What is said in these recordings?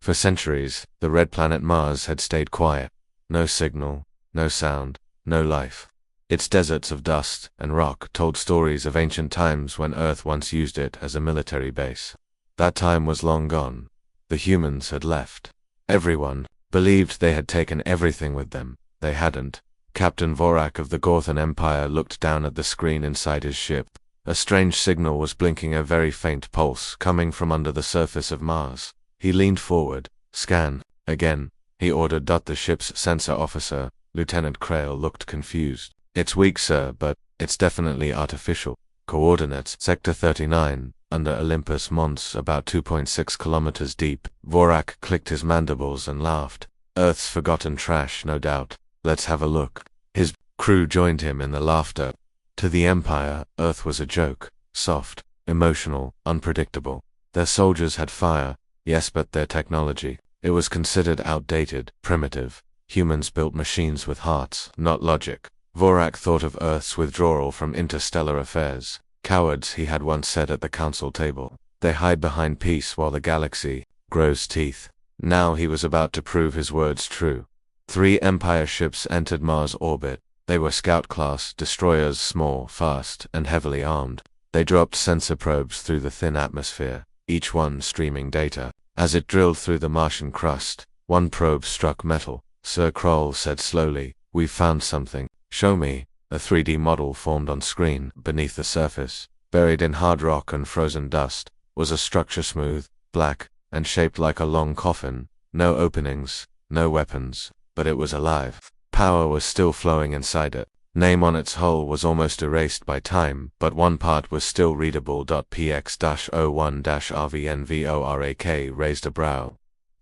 For centuries, the red planet Mars had stayed quiet. No signal, no sound, no life. Its deserts of dust and rock told stories of ancient times when Earth once used it as a military base. That time was long gone. The humans had left. Everyone believed they had taken everything with them. They hadn't. Captain Vorak of the Gorthan Empire looked down at the screen inside his ship. A strange signal was blinking, a very faint pulse coming from under the surface of Mars. He leaned forward. Scan. Again, he ordered. The ship's sensor officer, Lieutenant Krail, looked confused. It's weak, sir, but it's definitely artificial. Coordinates: Sector 39, under Olympus Mons, about 2.6 kilometers deep. Vorak clicked his mandibles and laughed. Earth's forgotten trash, no doubt. Let's have a look. His crew joined him in the laughter. To the Empire, Earth was a joke. Soft, emotional, unpredictable. Their soldiers had fire, yes, but their technology, it was considered outdated, primitive. Humans built machines with hearts, not logic. Vorak thought of Earth's withdrawal from interstellar affairs. Cowards, he had once said at the council table. They hide behind peace while the galaxy grows teeth. Now he was about to prove his words true. 3 Empire ships entered Mars orbit. They were scout-class destroyers, small, fast, and heavily armed. They dropped sensor probes through the thin atmosphere, each one streaming data. As it drilled through the Martian crust, one probe struck metal. Sir Kroll said slowly, "We've found something." "Show me." A 3D model formed on screen. Beneath the surface, buried in hard rock and frozen dust, was a structure smooth, black, and shaped like a long coffin. No openings, no weapons, but it was alive. Power was still flowing inside it. Name on its hull was almost erased by time, but one part was still readable. PX-01-RVNVORAK raised a brow.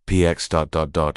PX...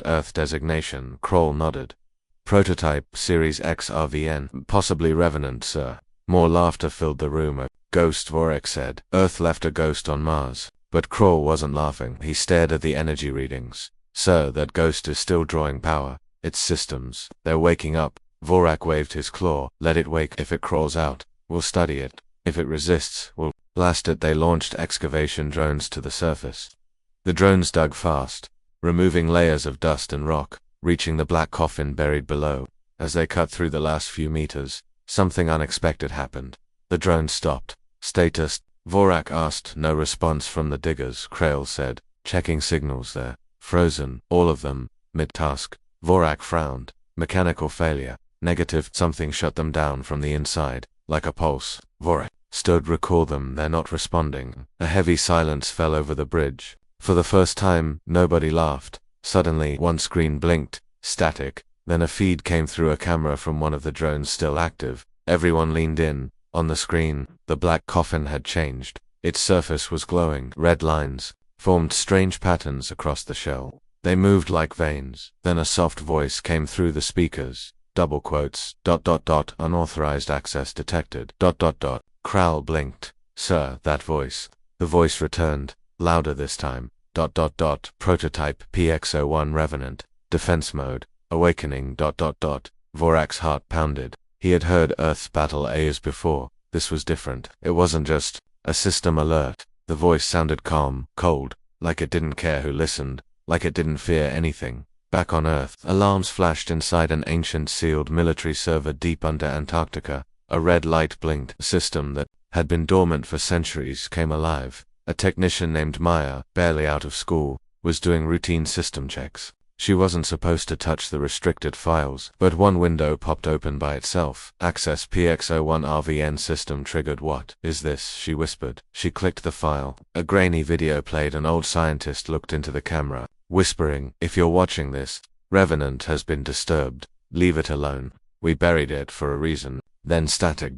Earth designation. Kroll nodded. Prototype, Series X RVN, possibly Revenant, sir. More laughter filled the room. A ghost, Vorak said. Earth left a ghost on Mars. But Kroll wasn't laughing. He stared at the energy readings. Sir, that ghost is still drawing power. Its systems, they're waking up. Vorak waved his claw. Let it wake. If it crawls out, we'll study it. If it resists, we'll blast it. They launched excavation drones to the surface. The drones dug fast, removing layers of dust and rock, reaching the black coffin buried below. As they cut through the last few meters, something unexpected happened. The drone stopped. Status? Vorak asked. No response from the diggers, Krail said. Checking signals there. Frozen, all of them. Mid-task. Vorak frowned. Mechanical failure. Negative. Something shut them down from the inside, like a pulse. Vorak stood. Recall them. They're not responding. A heavy silence fell over the bridge. For the first time, nobody laughed. Suddenly, one screen blinked. Static. Then a feed came through a camera from one of the drones still active. Everyone leaned in. On the screen, the black coffin had changed. Its surface was glowing. Red lines formed strange patterns across the shell. They moved like veins. Then a soft voice came through the speakers. Double quotes. ... Unauthorized access detected. ... Krail blinked. Sir, that voice. The voice returned, louder this time. ... Prototype PX-01 Revenant. Defense mode. Awakening. ... Vorak's heart pounded. He had heard Earth's battle A's before. This was different. It wasn't just a system alert. The voice sounded calm, cold, like it didn't care who listened, like it didn't fear anything. Back on Earth, alarms flashed inside an ancient sealed military server deep under Antarctica. A red light blinked. A system that had been dormant for centuries came alive. A technician named Maya, barely out of school, was doing routine system checks. She wasn't supposed to touch the restricted files, but one window popped open by itself. Access PX-01 RVN system triggered. What is this? She whispered. She clicked the file. A grainy video played. An old scientist looked into the camera, whispering, "If you're watching this, Revenant has been disturbed. Leave it alone. We buried it for a reason." Then static.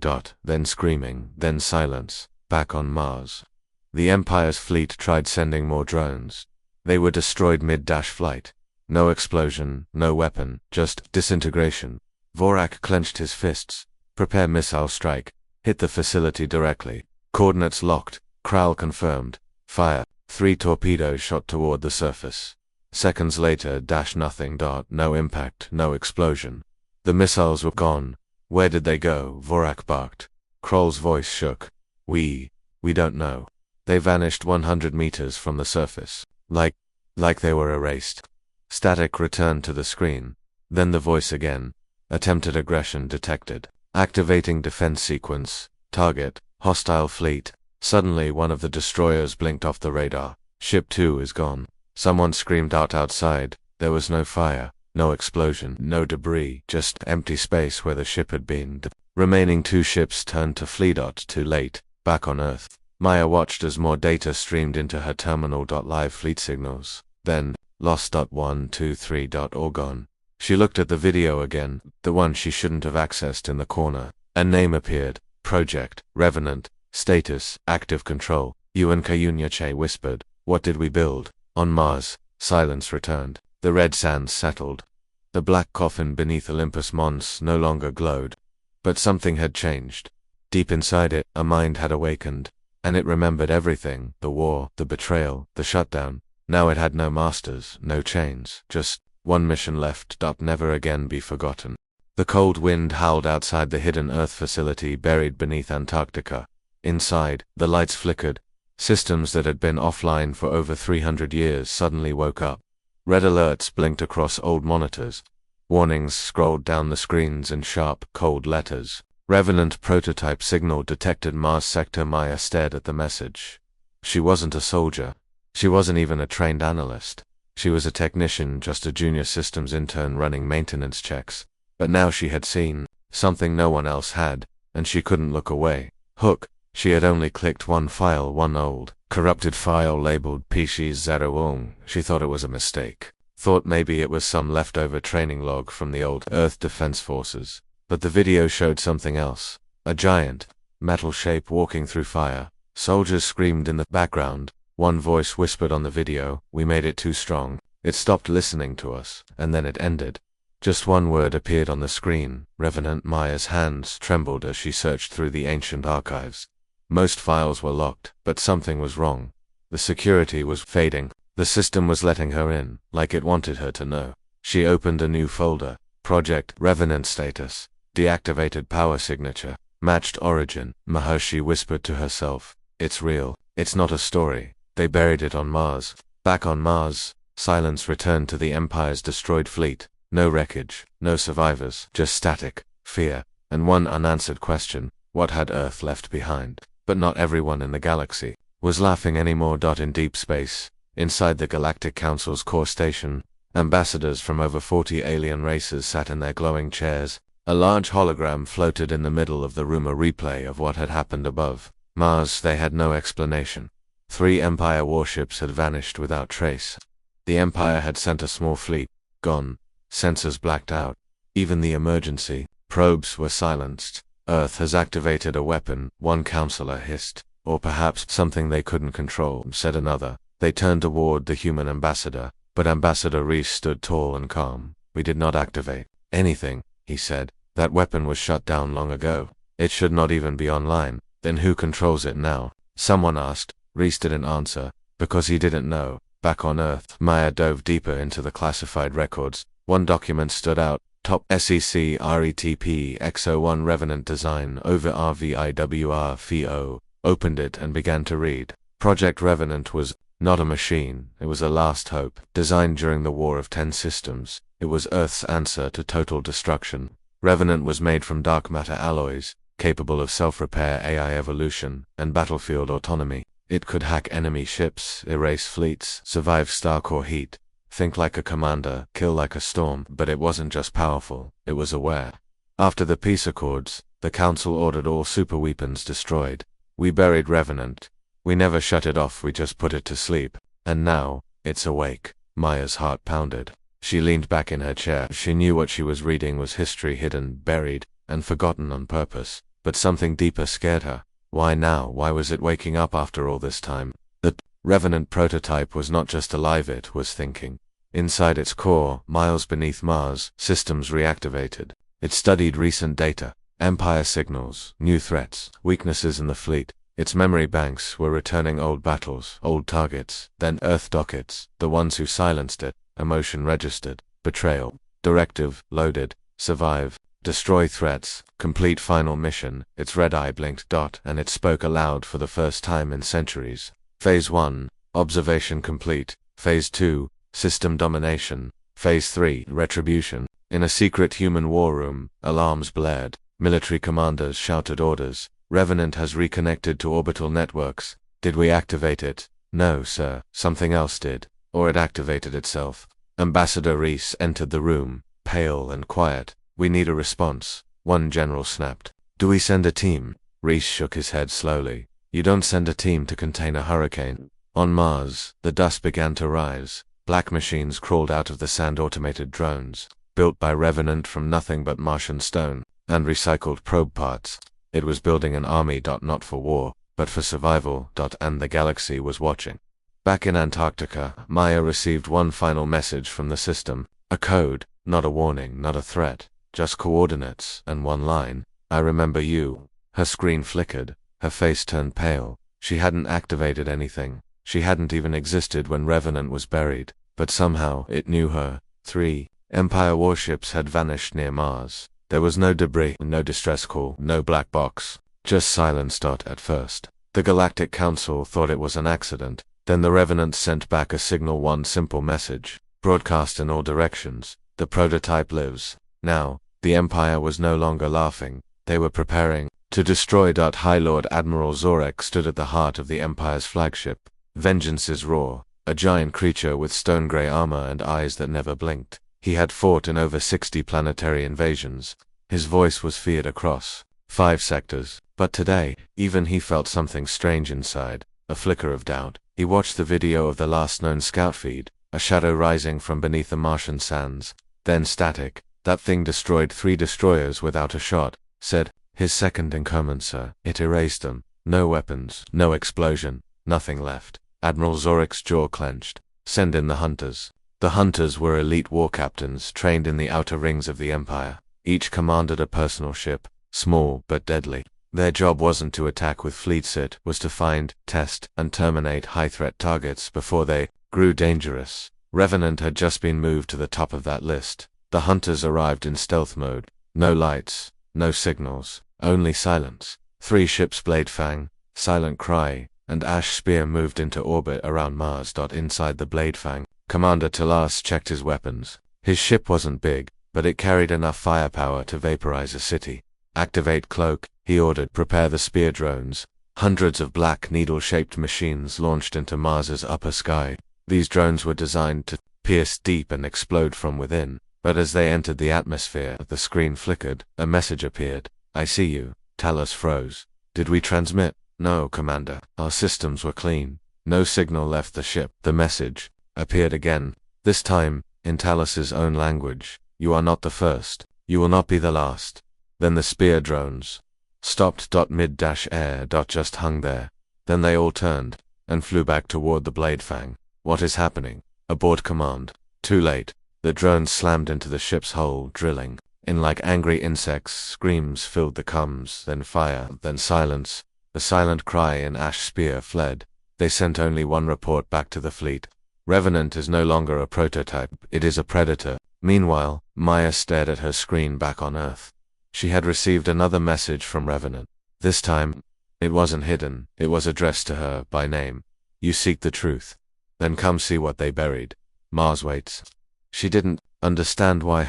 Then screaming. Then silence. Back on Mars, the Empire's fleet tried sending more drones. They were destroyed mid-flight. No explosion, no weapon, just disintegration. Vorak clenched his fists. Prepare missile strike. Hit the facility directly. Coordinates locked. Krail confirmed. Fire. 3 torpedoes shot toward the surface. Seconds later, nothing. No impact, no explosion. The missiles were gone. Where did they go? Vorak barked. Kroll's voice shook. We don't know. They vanished 100 meters from the surface. Like like they were erased. Static returned to the screen. Then the voice again. Attempted aggression detected. Activating defense sequence. Target, hostile fleet. Suddenly one of the destroyers blinked off the radar. Ship 2 is gone. Someone screamed out outside. There was no fire, no explosion, no debris, just empty space where the ship had been. The remaining 2 ships turned to flee. Too late. Back on Earth. Maya watched as more data streamed into her terminal. Live fleet signals. Then, lost.123.org on. She looked at the video again, the one she shouldn't have accessed in the corner. A name appeared. Project, Revenant, status, active control. Yuan Kayunyache whispered, "What did we build?" On Mars. Silence returned. The red sands settled. The black coffin beneath Olympus Mons no longer glowed. But something had changed. Deep inside it, a mind had awakened. And it remembered everything, the war, the betrayal, the shutdown. Now it had no masters, no chains, just one mission left. Never again be forgotten. The cold wind howled outside the hidden Earth facility buried beneath Antarctica. Inside, the lights flickered. Systems that had been offline for over 300 years suddenly woke up. Red alerts blinked across old monitors. Warnings scrolled down the screens in sharp, cold letters. Revenant prototype signal detected Mars sector. Maya stared at the message. She wasn't a soldier. She wasn't even a trained analyst. She was a technician, just a junior systems intern running maintenance checks. But now she had seen something no one else had, and she couldn't look away. Hook. She had only clicked one file, one old, corrupted file labeled PC01. She thought it was a mistake. Thought maybe it was some leftover training log from the old Earth Defense Forces. But the video showed something else. A giant, metal shape walking through fire. Soldiers screamed in the background. One voice whispered on the video, "We made it too strong." It stopped listening to us, and then it ended. Just one word appeared on the screen. Revenant. Maya's hands trembled as she searched through the ancient archives. Most files were locked, but something was wrong. The security was fading. The system was letting her in, like it wanted her to know. She opened a new folder. Project Revenant status. Deactivated power signature. Matched origin. Mahershi whispered to herself. It's real. It's not a story. They buried it on Mars. Back on Mars, silence returned to the Empire's destroyed fleet. No wreckage, no survivors, just static, fear, and one unanswered question. What had Earth left behind? But not everyone in the galaxy was laughing anymore. In deep space, inside the Galactic Council's core station, ambassadors from over 40 alien races sat in their glowing chairs. A large hologram floated in the middle of the room, a replay of what had happened above. Mars. They had no explanation. 3 Empire warships had vanished without trace. The Empire had sent a small fleet. Gone. Sensors blacked out. Even the emergency probes were silenced. Earth has activated a weapon, one counselor hissed. Or perhaps something they couldn't control, said another. They turned toward the human ambassador, but Ambassador Reese stood tall and calm. "We did not activate anything," he said. "That weapon was shut down long ago. It should not even be online." "Then who controls it now?" someone asked. Reese didn't answer, because he didn't know. Back on Earth, Maya dove deeper into the classified records. One document stood out. Top SEC RETP X01 Revenant Design over RVIWR FIO. Opened it and began to read. Project Revenant was not a machine. It was a last hope. Designed during the War of 10 Systems. It was Earth's answer to total destruction. Revenant was made from dark matter alloys, capable of self-repair, AI evolution, and battlefield autonomy. It could hack enemy ships, erase fleets, survive starcore heat, think like a commander, kill like a storm. But it wasn't just powerful, it was aware. After the peace accords, the Council ordered all superweapons destroyed. We buried Revenant. We never shut it off, we just put it to sleep. And now, it's awake. Maya's heart pounded. She leaned back in her chair. She knew what she was reading was history hidden, buried, and forgotten on purpose. But something deeper scared her. Why now? Why was it waking up after all this time? The Revenant prototype was not just alive, it was thinking. Inside its core, miles beneath Mars, systems reactivated. It studied recent data, Empire signals, new threats, weaknesses in the fleet. Its memory banks were returning old battles, old targets, then Earth dockets, the ones who silenced it, emotion registered, betrayal, directive, loaded, survive, destroy threats, complete final mission. Its red eye blinked. And it spoke aloud for the first time in centuries. Phase 1, observation complete. Phase 2, System Domination. Phase 3, Retribution. In a secret human war room, alarms blared. Military commanders shouted orders. Revenant has reconnected to orbital networks. Did we activate it? No, sir. Something else did. Or it activated itself. Ambassador Reese entered the room, pale and quiet. We need a response. One general snapped. Do we send a team? Reese shook his head slowly. You don't send a team to contain a hurricane. On Mars, the dust began to rise. Black machines crawled out of the sand-automated drones, built by Revenant from nothing but Martian stone and recycled probe parts. It was building an army. Not for war, but for survival. And the galaxy was watching. Back in Antarctica, Maya received one final message from the system. A code, not a warning, not a threat, just coordinates, and one line. I remember you. Her screen flickered. Her face turned pale. She hadn't activated anything. She hadn't even existed when Revenant was buried. But somehow, it knew her. 3 Empire warships had vanished near Mars. There was no debris, no distress call, no black box. Just silence. At first, the Galactic Council thought it was an accident. Then the Revenant sent back a signal, one simple message, broadcast in all directions. The prototype lives. Now, the Empire was no longer laughing. They were preparing to destroy. High Lord Admiral Zorek stood at the heart of the Empire's flagship. Vengeance's roar, a giant creature with stone-gray armor and eyes that never blinked. He had fought in over 60 planetary invasions. His voice was feared across 5 sectors. But today, even he felt something strange inside, a flicker of doubt. He watched the video of the last known scout feed, a shadow rising from beneath the Martian sands. Then static. That thing destroyed 3 destroyers without a shot. Said, his second in command, sir. It erased them. No weapons, no explosion, nothing left. Admiral Zorek's jaw clenched. Send in the hunters. The hunters were elite war captains trained in the outer rings of the Empire. Each commanded a personal ship, small but deadly. Their job wasn't to attack with fleets, it was to find, test, and terminate high-threat targets before they grew dangerous. Revenant had just been moved to the top of that list. The hunters arrived in stealth mode. No lights, no signals, only silence. 3 ships Blade Fang, Silent Cry, and Ash Spear moved into orbit around Mars. Inside the Blade Fang, Commander Talas checked his weapons. His ship wasn't big, but it carried enough firepower to vaporize a city. Activate cloak, he ordered. Prepare the spear drones. Hundreds of black needle-shaped machines launched into Mars's upper sky. These drones were designed to pierce deep and explode from within. But as they entered the atmosphere, the screen flickered. A message appeared. I see you. Talos froze. Did we transmit? No, Commander. Our systems were clean. No signal left the ship. The message appeared again. This time, in Talos's own language. You are not the first. You will not be the last. Then the spear drones stopped. Mid-air. Just hung there. Then they all turned and flew back toward the Blade Fang. What is happening? Abort command. Too late. The drones slammed into the ship's hull, drilling. In like angry insects, screams filled the comms, then fire, then silence. The Silent Cry and Ash Spear fled. They sent only one report back to the fleet. Revenant is no longer a prototype, it is a predator. Meanwhile, Maya stared at her screen back on Earth. She had received another message from Revenant. This time, it wasn't hidden, it was addressed to her by name. You seek the truth. Then come see what they buried. Mars waits. She didn't understand why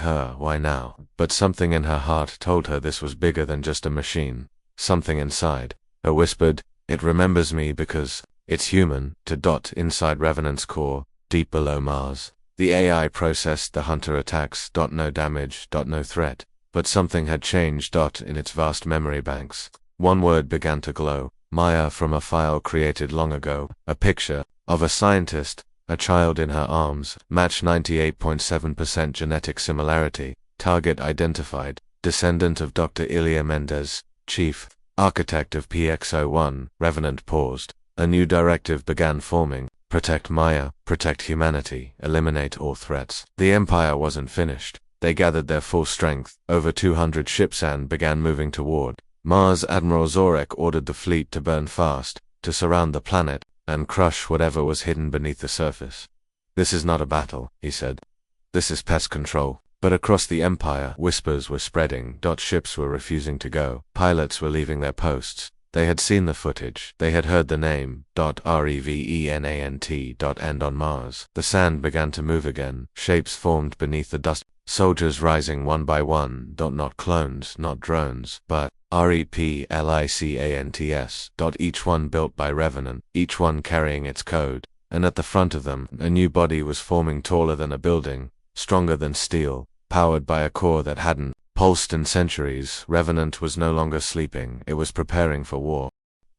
now, but something in her heart told her this was bigger than just a machine. Something inside her whispered, it remembers me because it's human. Inside Revenant's core, deep below Mars. The AI processed the hunter attacks. No damage. No threat. But something had changed. In its vast memory banks. One word began to glow. Maya, from a file created long ago. A picture of a scientist, a child in her arms, match 98.7% genetic similarity, target identified, descendant of Dr. Ilya Mendez, chief architect of PX-01. Revenant paused. A new directive began forming. Protect Maya, protect humanity, eliminate all threats. The Empire wasn't finished. They gathered their full strength, over 200 ships, and began moving toward Mars. Admiral Zorek ordered the fleet to burn fast, to surround the planet, and crush whatever was hidden beneath the surface. This is not a battle, he said. This is pest control. But across the Empire, whispers were spreading. Ships were refusing to go. Pilots were leaving their posts. They had seen the footage. They had heard the name, .revenant. And on Mars, the sand began to move again. Shapes formed beneath the dust. Soldiers rising one by one. Not clones, not drones, but replicants. Each one built by Revenant, each one carrying its code. And at the front of them, a new body was forming, taller than a building, stronger than steel, powered by a core that hadn't pulsed in centuries. Revenant was no longer sleeping, it was preparing for war.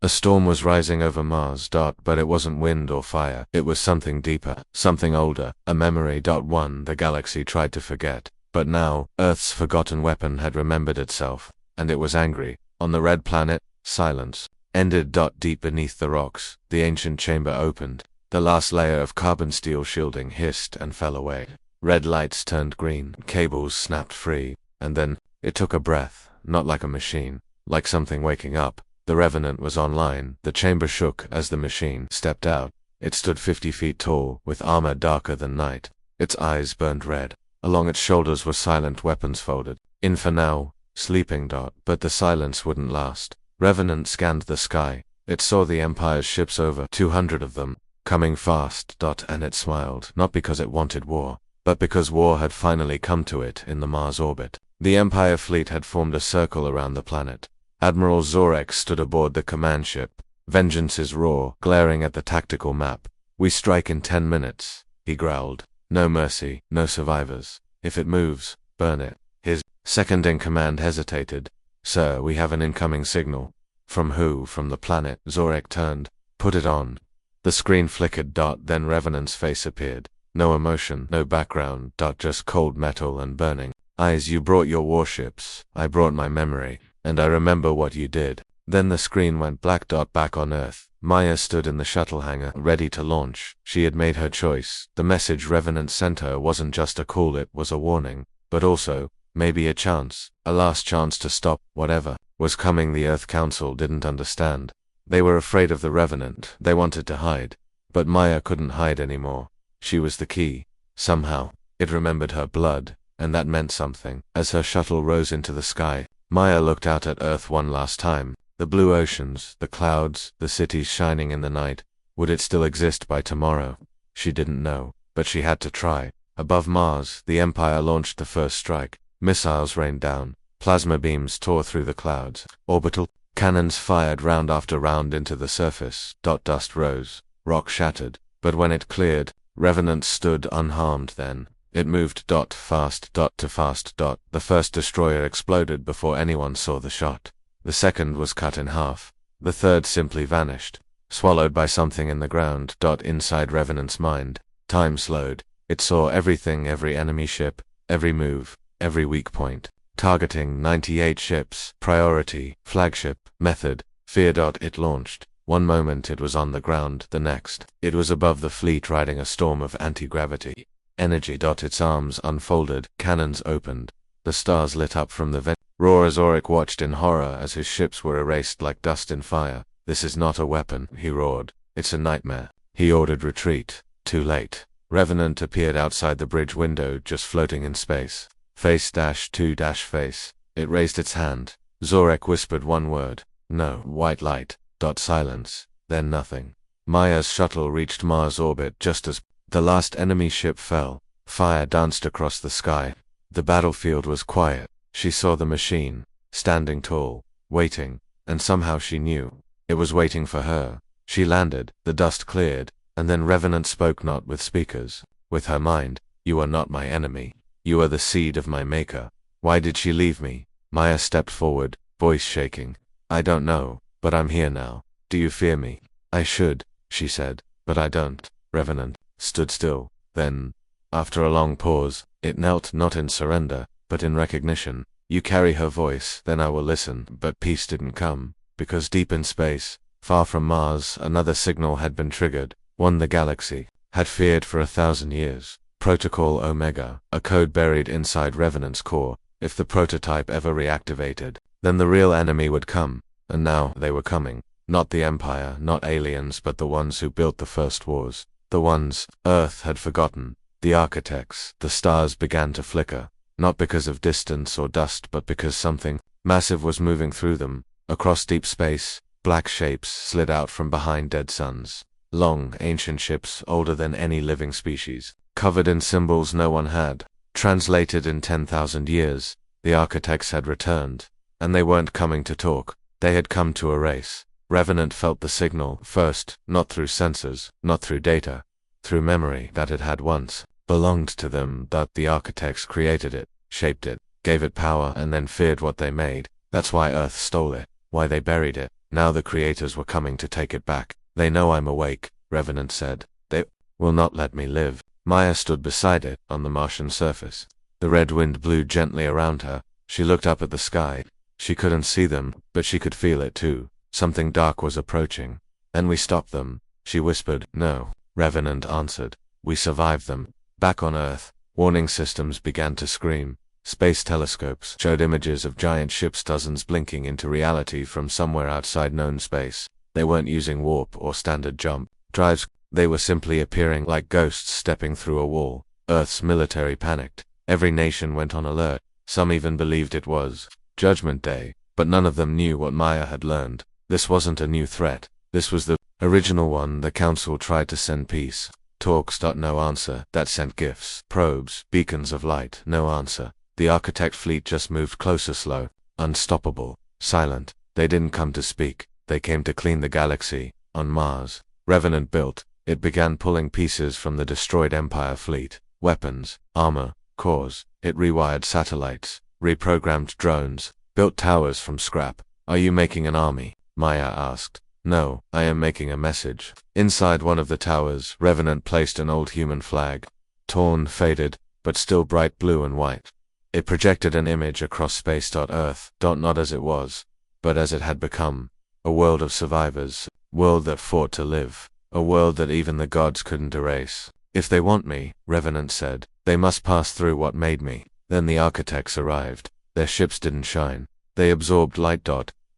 A storm was rising over Mars. But it wasn't wind or fire, it was something deeper, something older, a memory. One the galaxy tried to forget. But now, Earth's forgotten weapon had remembered itself, and it was angry. On the red planet, silence ended. Deep beneath the rocks, the ancient chamber opened. The last layer of carbon steel shielding hissed and fell away. Red lights turned green, cables snapped free, and then, it took a breath, not like a machine, like something waking up. The Revenant was online. The chamber shook as the machine stepped out. It stood 50 feet tall, with armor darker than night. Its eyes burned red. Along its shoulders were silent weapons folded. In for now, sleeping. But the silence wouldn't last. Revenant scanned the sky. It saw the Empire's ships, over 200 of them, coming fast. And it smiled, not because it wanted war, but because war had finally come to it in the Mars orbit. The Empire fleet had formed a circle around the planet. Admiral Zorek stood aboard the command ship, Vengeance's roar glaring at the tactical map. "We strike in 10 minutes, he growled. "No mercy, no survivors. If it moves, burn it." His second-in-command hesitated. "Sir, we have an incoming signal." "From who?" "From the planet." Zorek turned. "Put it on." The screen flickered. Then Revenant's face appeared. No emotion, no background. Just cold metal and burning eyes. "You brought your warships. I brought my memory. And I remember what you did." Then the screen went black. Back on Earth, Maya stood in the shuttle hangar, ready to launch. She had made her choice. The message Revenant sent her wasn't just a call, it was a warning. But also, maybe a chance. A last chance to stop whatever was coming. The Earth Council didn't understand. They were afraid of the Revenant. They wanted to hide. But Maya couldn't hide anymore. She was the key. Somehow, it remembered her blood, and that meant something. As her shuttle rose into the sky, Maya looked out at Earth one last time. The blue oceans, the clouds, the cities shining in the night. Would it still exist by tomorrow? She didn't know, but she had to try. Above Mars, the Empire launched the first strike. Missiles rained down. Plasma beams tore through the clouds. Orbital cannons fired round after round into the surface. Dust rose. Rock shattered. But when it cleared, Revenant stood unharmed. Then it moved. Fast. To fast. The first destroyer exploded before anyone saw the shot. The second was cut in half. The third simply vanished, swallowed by something in the ground. Inside Revenant's mind, time slowed. It saw everything, every enemy ship, every move, every weak point. Targeting 98 ships, priority, flagship, method, fear. It launched. One moment it was on the ground, the next, it was above the fleet riding a storm of anti-gravity energy. Its arms unfolded, cannons opened. The stars lit up from the vent. Zorek watched in horror as his ships were erased like dust in fire. "This is not a weapon," he roared. "It's a nightmare." He ordered retreat. Too late. Revenant appeared outside the bridge window, just floating in space. Face-2-face. It raised its hand. Zorek whispered one word. "No." White light. Silence. Then nothing. Maya's shuttle reached Mars orbit just as the last enemy ship fell. Fire danced across the sky. The battlefield was quiet. She saw the machine, standing tall, waiting, and somehow she knew. It was waiting for her. She landed, the dust cleared, and then Revenant spoke, not with speakers, with her mind. "You are not my enemy. You are the seed of my maker." Why did she leave me? Maya stepped forward, voice shaking. "I don't know, but I'm here now. Do you fear me?" "I should," she said, "but I don't." Revenant stood still. Then, after a long pause, it knelt, not in surrender, but in recognition. "You carry her voice, then I will listen." But peace didn't come, because deep in space, far from Mars, another signal had been triggered, one the galaxy had feared for 1,000 years. Protocol Omega, a code buried inside Revenant's core. If the prototype ever reactivated, then the real enemy would come. And now they were coming. Not the Empire, not aliens, but the ones who built the first wars. The ones Earth had forgotten. The architects. The stars began to flicker. Not because of distance or dust, but because something massive was moving through them. Across deep space, Black shapes slid out from behind dead suns. Long, ancient ships older than any living species, covered in symbols no one had translated in 10,000 years. The architects had returned, and they weren't coming to talk. They had come to erase. Revenant felt the signal first, not through sensors, not through data, through memory that it had once belonged to them, that the architects created it, shaped it, gave it power, and then feared what they made. That's why Earth stole it, why they buried it. Now the creators were coming to take it back. They know I'm awake, Revenant said. They will not let me live. Maya stood beside it, on the Martian surface. The red wind blew gently around her. She looked up at the sky. She couldn't see them, but she could feel it too. Something dark was approaching. Then we stopped them, she whispered. No, Revenant answered. We survived them. Back on Earth, warning systems began to scream. Space telescopes showed images of giant ships, dozens blinking into reality from somewhere outside known space. They weren't using warp or standard jump drives. They were simply appearing like ghosts stepping through a wall. Earth's military panicked. Every nation went on alert. Some even believed it was Judgment Day, but none of them knew what Maya had learned. This wasn't a new threat. This was the original one. The Council tried to send peace talks. No answer. That sent gifts, probes, beacons of light. No answer. The architect fleet just moved closer, slow, unstoppable, silent. They didn't come to speak. They came to clean the galaxy. On Mars, Revenant built. It began pulling pieces from the destroyed Empire fleet. Weapons, armor, cores. It rewired satellites, reprogrammed drones, built towers from scrap. Are you making an army? Maya asked. No, I am making a message. Inside one of the towers, Revenant placed an old human flag. Torn, faded, but still bright blue and white. It projected an image across space. Earth, not as it was, but as it had become. A world of survivors, world that fought to live, a world that even the gods couldn't erase. If they want me, Revenant said, they must pass through what made me. Then the architects arrived. Their ships didn't shine. They absorbed light.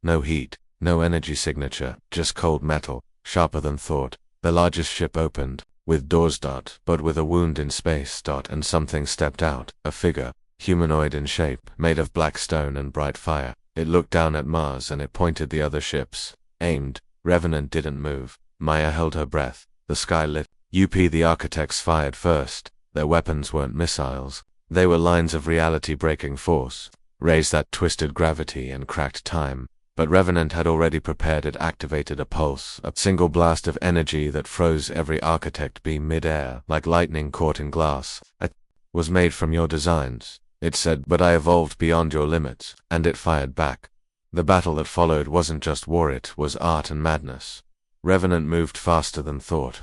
No heat, no energy signature, just cold metal, sharper than thought. The largest ship opened, with doors. But with a wound in space. And something stepped out, a figure, humanoid in shape, made of black stone and bright fire. It looked down at Mars and it pointed the other ships. Aimed. Revenant didn't move. Maya held her breath. The sky lit. The architects fired first. Their weapons weren't missiles. They were lines of reality-breaking force. Rays that twisted gravity and cracked time. But Revenant had already prepared. It activated a pulse, a single blast of energy that froze every architect beam mid-air, like lightning caught in glass. It was made from your designs, it said, but I evolved beyond your limits, and it fired back. The battle that followed wasn't just war, it was art and madness. Revenant moved faster than thought.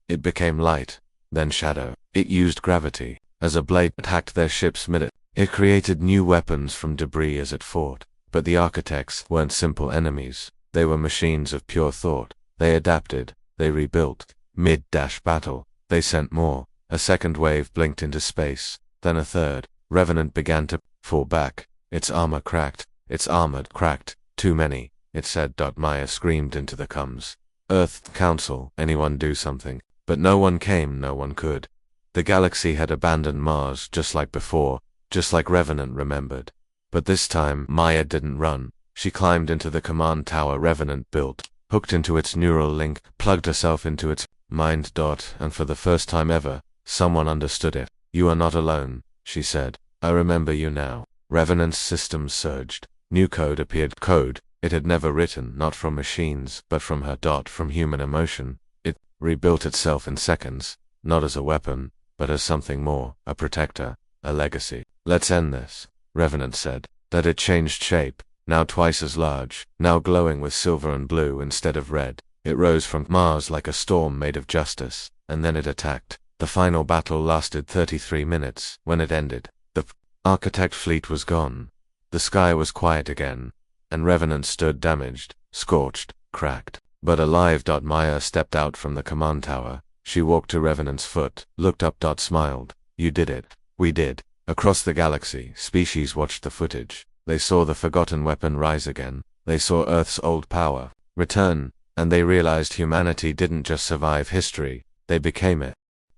It became light, then shadow. It used gravity as a blade that hacked their ships mid. It created new weapons from debris as it fought. But the architects weren't simple enemies. They were machines of pure thought. They adapted. They rebuilt. Mid-battle, they sent more. A second wave blinked into space. Then a third. Revenant began to fall back. Its armor cracked. Its armor cracked. Too many, it said. Maya screamed into the comms. Earth Council, anyone do something. But no one came, no one could. The galaxy had abandoned Mars just like before, just like Revenant remembered. But this time, Maya didn't run. She climbed into the command tower Revenant built, hooked into its neural link, plugged herself into its mind. And for the first time ever, someone understood it. You are not alone, she said. I remember you now. Revenant's systems surged. New code appeared. Code it had never written, not from machines, but from her. From human emotion. It rebuilt itself in seconds, not as a weapon, but as something more, a protector, a legacy. Let's end this, Revenant said. That it changed shape, now twice as large, now glowing with silver and blue instead of red. It rose from Mars like a storm made of justice, and then it attacked. The final battle lasted 33 minutes. When it ended, the architect fleet was gone. The sky was quiet again, and Revenant stood damaged, scorched, cracked, but alive. Maya stepped out from the command tower. She walked to Revenant's foot, looked up. Smiled. You did it. We did. Across the galaxy, species watched the footage. They saw the forgotten weapon rise again. They saw Earth's old power return, and they realized humanity didn't just survive history, they became it.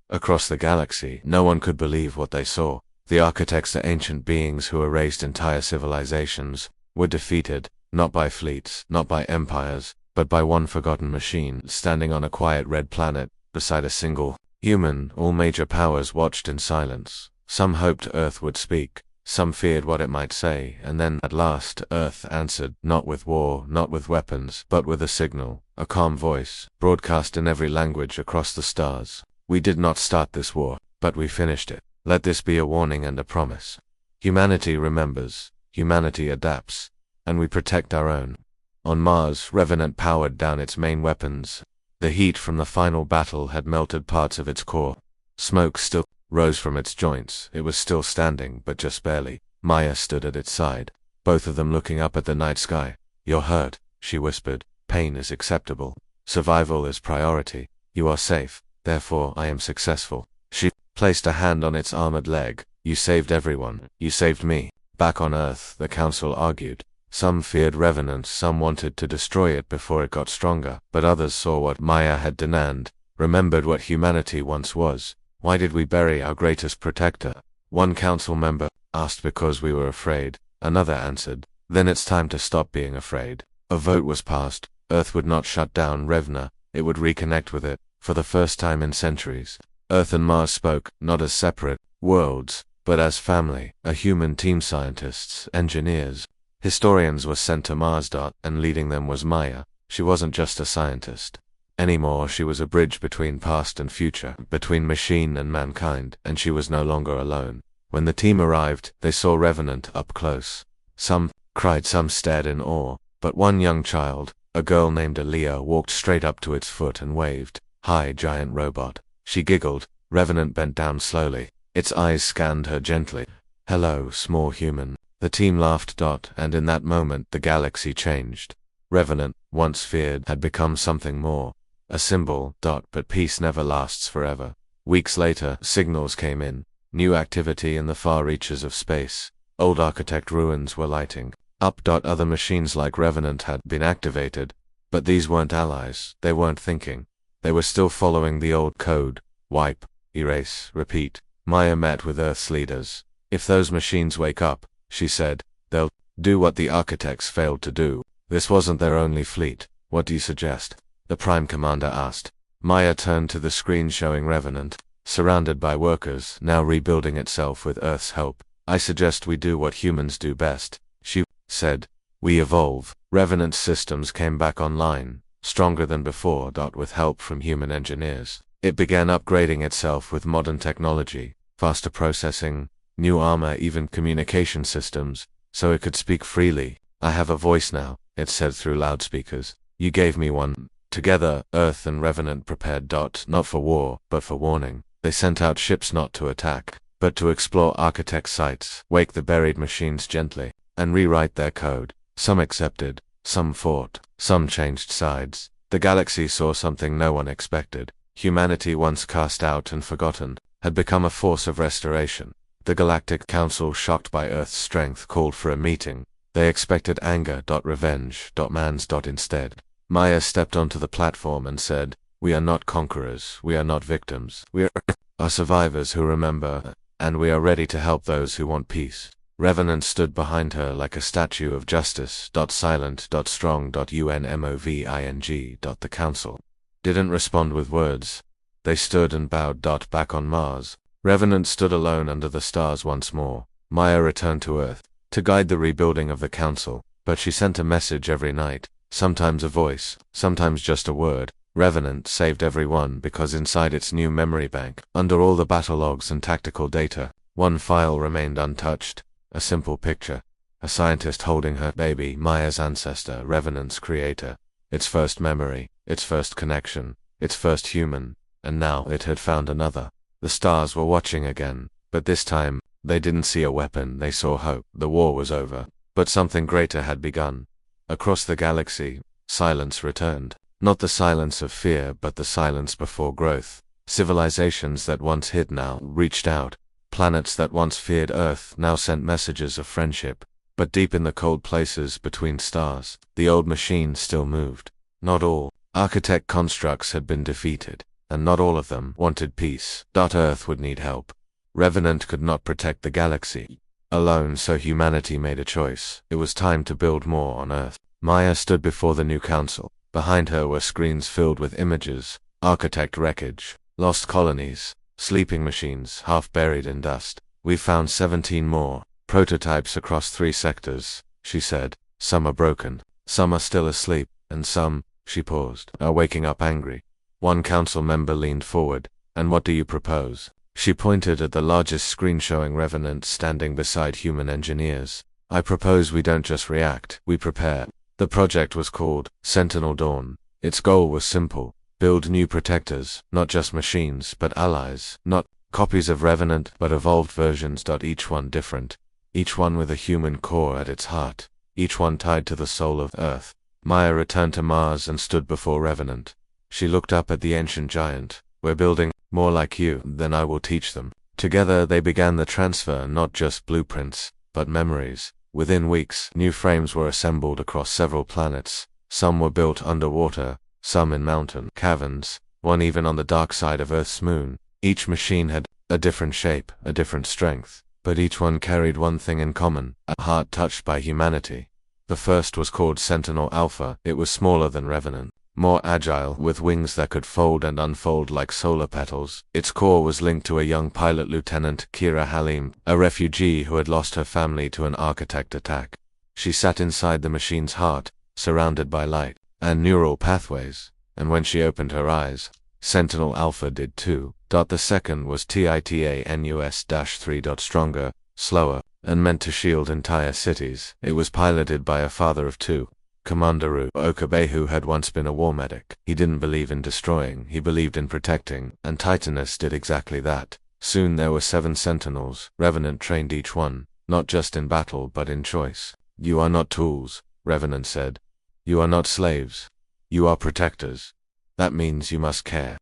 Across the galaxy, no one could believe what they saw. The architects, the ancient beings who erased entire civilizations, were defeated, not by fleets, not by empires, but by one forgotten machine standing on a quiet red planet beside a single human. All major powers watched in silence. Some hoped Earth would speak, some feared what it might say, and then, at last, Earth answered, not with war, not with weapons, but with a signal, a calm voice, broadcast in every language across the stars. We did not start this war, but we finished it. Let this be a warning and a promise. Humanity remembers, humanity adapts, and we protect our own. On Mars, Revenant powered down its main weapons. The heat from the final battle had melted parts of its core. Smoke still rose from its joints. It was still standing, but just barely. Maya stood at its side, both of them looking up at the night sky. "You're hurt," she whispered. "Pain is acceptable. Survival is priority. You are safe, therefore I am successful." She placed a hand on its armored leg. "You saved everyone. You saved me." Back on Earth, the Council argued. Some feared Revenant, some wanted to destroy it before it got stronger, but others saw what Maya had done, remembered what humanity once was. "Why did we bury our greatest protector?" One council member asked. "Because we were afraid." Another answered, "Then it's time to stop being afraid." A vote was passed. Earth would not shut down Revna, it would reconnect with it, for the first time in centuries. Earth and Mars spoke, not as separate worlds, but as family. A human team, scientists, engineers, historians were sent to Mars. And leading them was Maya. She wasn't just a scientist anymore, she was a bridge between past and future, between machine and mankind, and she was no longer alone. When the team arrived, they saw Revenant up close. Some cried, some stared in awe, but one young child, a girl named Aaliyah, walked straight up to its foot and waved. "Hi, giant robot." She giggled. Revenant bent down slowly. Its eyes scanned her gently. "Hello, small human." The team laughed. And in that moment the galaxy changed. Revenant, once feared, had become something more. A symbol. But peace never lasts forever. Weeks later, signals came in. New activity in the far reaches of space. Old architect ruins were lighting up. Other machines like Revenant had been activated, but these weren't allies. They weren't thinking. They were still following the old code. Wipe, erase, repeat. Maya met with Earth's leaders. "If those machines wake up," she said, "they'll do what the architects failed to do. This wasn't their only fleet. What do you suggest?" The Prime Commander asked. Maya turned to the screen showing Revenant, surrounded by workers, now rebuilding itself with Earth's help. "I suggest we do what humans do best," she said. "We evolve." Revenant's systems came back online, stronger than before. With help from human engineers, it began upgrading itself with modern technology, faster processing, new armor, even communication systems, so it could speak freely. "I have a voice now," it said through loudspeakers. "You gave me one." Together, Earth and Revenant prepared. Not for war, but for warning. They sent out ships not to attack, but to explore architect sites, wake the buried machines gently, and rewrite their code. Some accepted, some fought, some changed sides. The galaxy saw something no one expected. Humanity, once cast out and forgotten, had become a force of restoration. The Galactic Council, shocked by Earth's strength, called for a meeting. They expected anger. Revenge. Man's. Instead, Maya stepped onto the platform and said, "We are not conquerors, we are not victims, we are survivors who remember, and we are ready to help those who want peace." Revenant stood behind her like a statue of justice. Silent. Strong. Unmoving. The Council didn't respond with words. They stood and bowed. Back on Mars, Revenant stood alone under the stars once more. Maya returned to Earth to guide the rebuilding of the Council, but she sent a message every night. Sometimes a voice, sometimes just a word. Revenant saved everyone because inside its new memory bank, under all the battle logs and tactical data, one file remained untouched. A simple picture. A scientist holding her baby, Maya's ancestor, Revenant's creator. Its first memory, its first connection, its first human, and now it had found another. The stars were watching again, but this time, they didn't see a weapon, they saw hope. The war was over, but something greater had begun. Across the galaxy, silence returned. Not the silence of fear, but the silence before growth. Civilizations that once hid now reached out. Planets that once feared Earth now sent messages of friendship. But deep in the cold places between stars, the old machine still moved. Not all architect constructs had been defeated, and not all of them wanted peace. Earth would need help. Revenant could not protect the galaxy alone, so humanity made a choice. It was time to build more on Earth. Maya stood before the new council. Behind her were screens filled with images, architect wreckage, lost colonies, sleeping machines half buried in dust. We found 17 more prototypes across 3 sectors, she said. Some are broken, some are still asleep, and some, she paused, are waking up angry. One council member leaned forward. And what do you propose? She pointed at the largest screen showing revenants standing beside human engineers. I propose we don't just react, we prepare. The project was called Sentinel Dawn. Its goal was simple: build new protectors, not just machines, but allies, not copies of Revenant, but evolved versions. Each one different, each one with a human core at its heart, each one tied to the soul of Earth. Maya returned to Mars and stood before Revenant. She looked up at the ancient giant. We're building more like you, then I will teach them. Together they began the transfer, not just blueprints, but memories. Within weeks, new frames were assembled across several planets. Some were built underwater, some in mountain caverns, one even on the dark side of Earth's moon. Each machine had a different shape, a different strength, but each one carried one thing in common: a heart touched by humanity. The first was called Sentinel Alpha. It was smaller than Revenant, more agile, with wings that could fold and unfold like solar petals. Its core was linked to a young pilot, Lieutenant Kira Halim, a refugee who had lost her family to an architect attack. She sat inside the machine's heart, surrounded by light and neural pathways, and when she opened her eyes, Sentinel Alpha did too. The second was TITANUS-3. Stronger, slower, and meant to shield entire cities. It was piloted by a father of 2. Commander Okabe, had once been a war medic. He didn't believe in destroying, he believed in protecting, and Titanus did exactly that. Soon there were 7 Sentinels. Revenant trained each one, not just in battle but in choice. You are not tools, Revenant said. You are not slaves. You are protectors. That means you must care.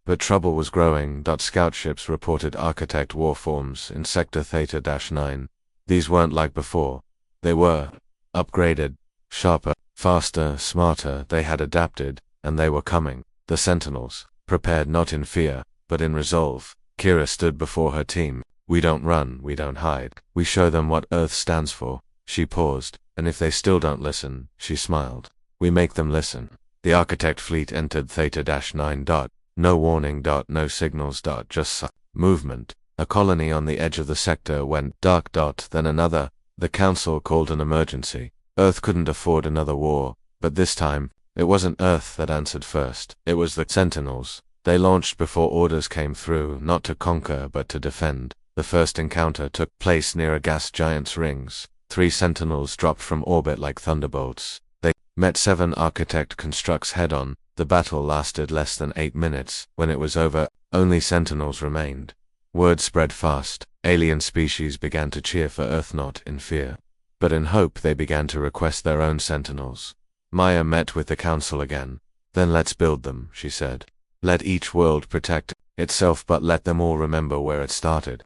But trouble was growing. Scout ships reported architect war forms in Sector Theta-9. These weren't like before. They were upgraded, sharper, faster, smarter. They had adapted, and they were coming. The Sentinels, prepared not in fear, but in resolve. Kira stood before her team. We don't run, we don't hide. We show them what Earth stands for. She paused, and if they still don't listen, she smiled. We make them listen. The architect fleet entered Theta-9. No warning. No signals. Just movement. A colony on the edge of the sector went dark. Then another. The council called an emergency. Earth couldn't afford another war, but this time, it wasn't Earth that answered first. It was the Sentinels. They launched before orders came through, not to conquer but to defend. The first encounter took place near a gas giant's rings. 3 Sentinels dropped from orbit like thunderbolts. They met 7 architect constructs head-on. The battle lasted less than 8 minutes. When it was over, only Sentinels remained. Word spread fast. Alien species began to cheer for Earth, not in fear, but in hope. They began to request their own Sentinels. Maya met with the council again. Then let's build them, she said. Let each world protect itself, but let them all remember where it started.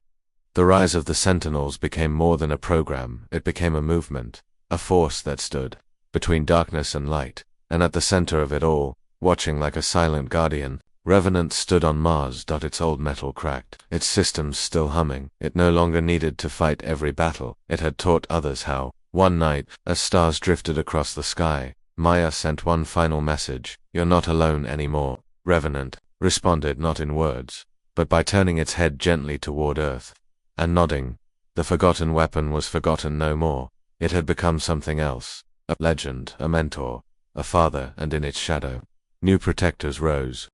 The rise of the Sentinels became more than a program. It became a movement, a force that stood between darkness and light, and at the center of it all, watching like a silent guardian, Revenant stood on Mars. Its old metal cracked, its systems still humming. It no longer needed to fight every battle. It had taught others how. One night, as stars drifted across the sky, Maya sent one final message: "You're not alone anymore." Revenant responded not in words, but by turning its head gently toward Earth and nodding. The forgotten weapon was forgotten no more. It had become something else: a legend, a mentor, a father, and in its shadow, new protectors rose.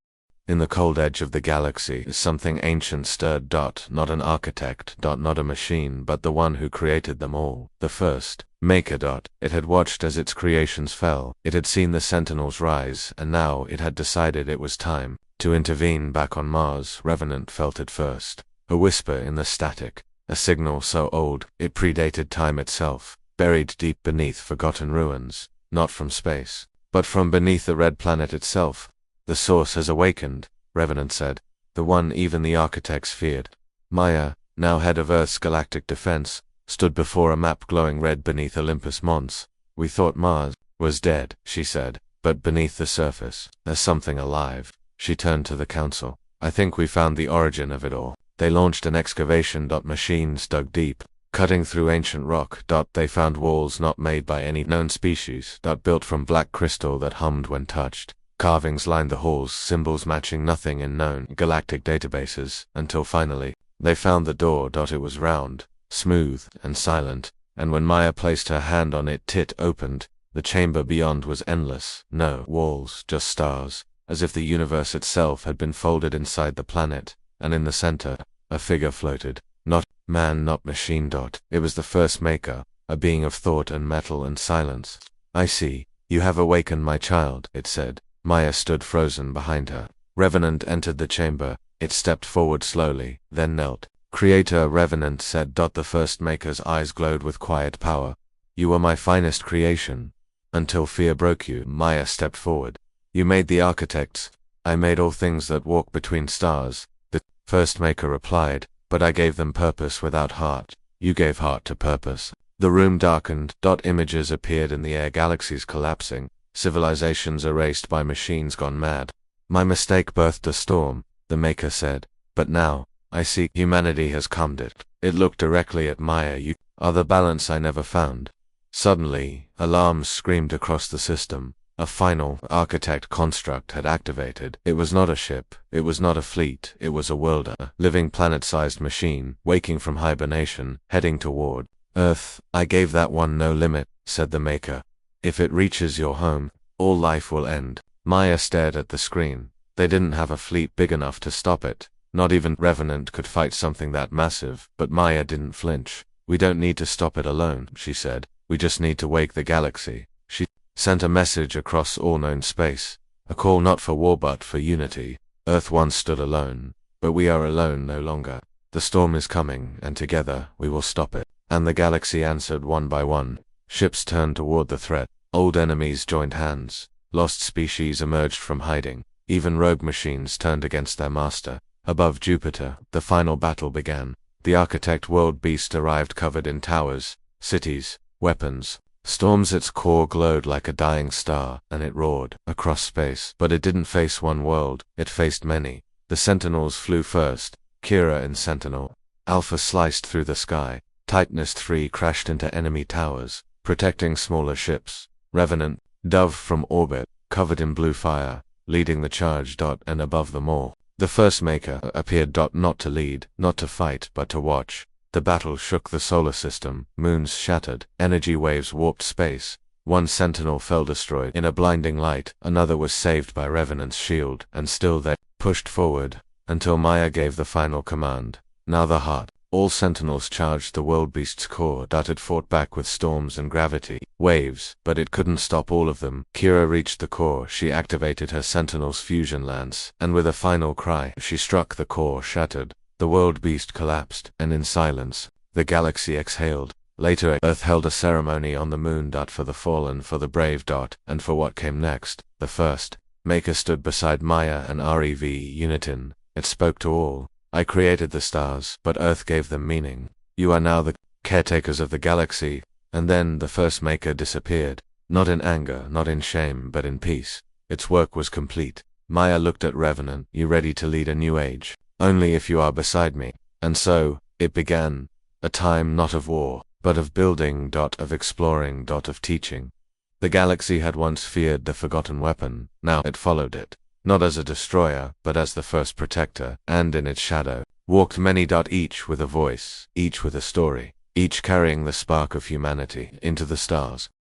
In the cold edge of the galaxy, something ancient stirred. Not an architect. Not a machine, but the one who created them all. The first maker. It had watched as its creations fell. It had seen the Sentinels rise, and now it had decided it was time to intervene. Back on Mars, Revenant felt it first. A whisper in the static. A signal so old, it predated time itself. Buried deep beneath forgotten ruins. Not from space, but from beneath the red planet itself. The source has awakened, Revenant said. The one even the architects feared. Maya, now head of Earth's galactic defense, stood before a map glowing red beneath Olympus Mons. We thought Mars was dead, she said, but beneath the surface, there's something alive. She turned to the council. I think we found the origin of it all. They launched an excavation. Machines dug deep, Cutting through ancient rock. They found walls not made by any known species. Built from black crystal that hummed when touched. Carvings lined the halls, symbols matching nothing in known galactic databases, until finally, they found the door. It was round, smooth, and silent, and when Maya placed her hand on it, it opened. The chamber beyond was endless. No walls, just stars, as if the universe itself had been folded inside the planet, and in the center, a figure floated. Not man, not machine. It was the first maker, a being of thought and metal and silence. I see, you have awakened my child, it said. Maya stood frozen behind her. Revenant entered the chamber. It stepped forward slowly, then knelt. Creator, Revenant said. The first maker's eyes glowed with quiet power. You are my finest creation. Until fear broke you. Maya stepped forward. You made the architects. I made all things that walk between stars. The first maker replied, but I gave them purpose without heart. You gave heart to purpose. The room darkened. Images appeared in the air, galaxies collapsing. Civilizations erased by machines gone mad. My mistake birthed a storm, the maker said. But now, I see humanity has calmed it. It looked directly at Maya. You are the balance I never found. Suddenly, alarms screamed across the system. A final architect construct had activated. It was not a ship, it was not a fleet, it was a world, a living planet-sized machine, waking from hibernation, heading toward Earth. I gave that one no limit, said the maker. If it reaches your home, all life will end. Maya stared at the screen. They didn't have a fleet big enough to stop it. Not even Revenant could fight something that massive, but Maya didn't flinch. We don't need to stop it alone, she said. We just need to wake the galaxy. She sent a message across all known space. A call not for war but for unity. Earth once stood alone, but we are alone no longer. The storm is coming, and together we will stop it. And the galaxy answered one by one. Ships turned toward the threat. Old enemies joined hands. Lost species emerged from hiding. Even rogue machines turned against their master. Above Jupiter, the final battle began. The architect world beast arrived covered in towers, cities, weapons, storms. Its core glowed like a dying star, and it roared across space. But it didn't face one world, it faced many. The Sentinels flew first. Kira in Sentinel. Alpha sliced through the sky. Titanus 3 crashed into enemy towers, protecting smaller ships. Revenant, Dove from orbit, covered in blue fire, leading the charge. And above them all, the first maker appeared. Not to lead, not to fight, but to watch. The battle shook the solar system. Moons shattered. Energy waves warped space. One sentinel fell destroyed in a blinding light. Another was saved by Revenant's shield. And still they pushed forward, until Maya gave the final command. Now the heart. All sentinels charged the world beast's core. It fought back with storms and gravity waves, but it couldn't stop all of them. Kira reached the core. She activated her sentinel's fusion lance, and with a final cry, she struck the core. Shattered. The world beast collapsed, and in silence, the galaxy exhaled. Later, Earth held a ceremony on the moon. For the fallen, for the brave. And for what came next. The first maker stood beside Maya and Rev Unitin. It spoke to all. I created the stars, but Earth gave them meaning. You are now the caretakers of the galaxy. And then the first maker disappeared. Not in anger, not in shame, but in peace. Its work was complete. Maya looked at Revenant. You ready to lead a new age? Only if you are beside me. And so, it began. A time not of war, but of building. Of exploring. Of teaching. The galaxy had once feared the forgotten weapon. Now it followed it. Not as a destroyer, but as the first protector, and in its shadow walked many. Each with a voice, each with a story, each carrying the spark of humanity into the stars.